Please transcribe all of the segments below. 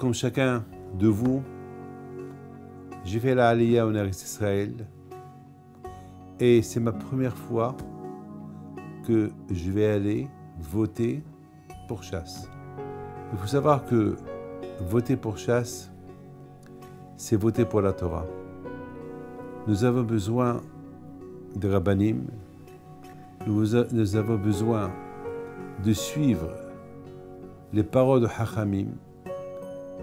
Comme chacun de vous, j'ai fait la Aliyah en Eretz Israël et c'est ma première fois que je vais aller voter pour Shas. Il faut savoir que voter pour Shas, c'est voter pour la Torah. Nous avons besoin de Rabbanim, nous avons besoin de suivre les paroles de Chachamim.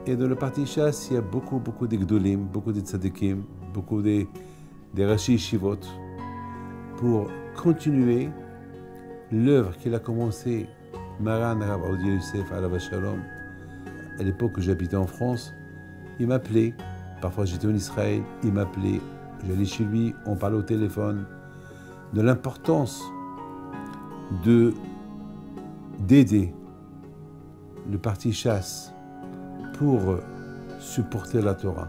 Et dans le parti Shas, il y a beaucoup de Gdolim, beaucoup de Tzadikim, beaucoup de Rashi Shivot, pour continuer l'œuvre qu'il a commencé Maran Rav Odia Yosef Alav Shalom. À l'époque où j'habitais en France, il m'appelait, parfois j'étais en Israël, il m'appelait, j'allais chez lui, on parlait au téléphone, de l'importance d'aider le parti Shas pour supporter la Torah.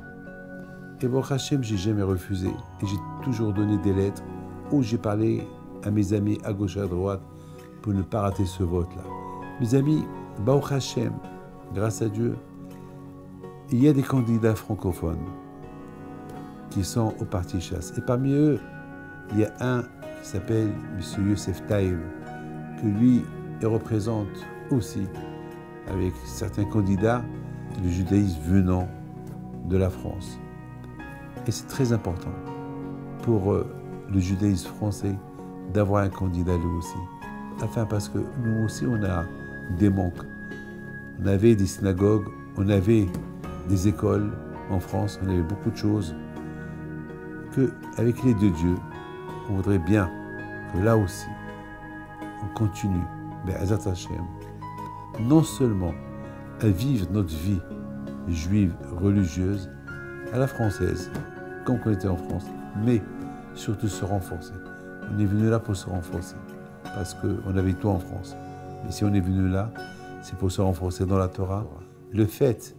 Et Baruch Hashem, j'ai jamais refusé. Et j'ai toujours donné des lettres où j'ai parlé à mes amis à gauche et à droite pour ne pas rater ce vote-là. Mes amis, Baruch Hashem, grâce à Dieu, il y a des candidats francophones qui sont au parti Shas. Et parmi eux, il y a un qui s'appelle M. Yosef Taïm, que lui, il représente aussi, avec certains candidats, le judaïsme venant de la France. Et c'est très important pour le judaïsme français d'avoir un candidat lui aussi. Enfin, parce que nous aussi, on a des manques. On avait des synagogues, on avait des écoles en France, on avait beaucoup de choses qu'avec l'aide de Dieu, on voudrait bien que là aussi, on continue, Be'ezat Hashem, non seulement à vivre notre vie juive, religieuse, à la française, comme on était en France, mais surtout se renforcer. On est venu là pour se renforcer, parce qu'on avait tout en France. Mais si on est venu là, c'est pour se renforcer dans la Torah. Le fait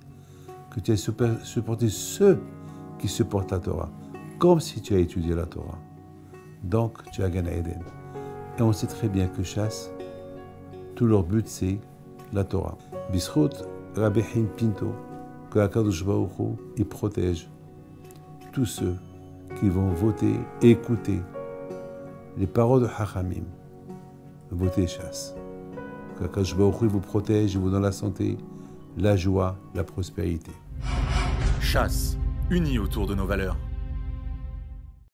que tu aies supporté ceux qui supportent la Torah, comme si tu as étudié la Torah. Donc, tu as Gan Eden. Et on sait très bien que Shas, tout leur but, c'est la Torah. Bisrout, Rabbi Haim Pinto, que Akadosh Baruch Hu, il protège tous ceux qui vont voter et écouter les paroles de Chachamim. Votez Shas. Que Akadosh Baruch Hu vous protège, vous donne la santé, la joie, la prospérité. Shas, unis autour de nos valeurs.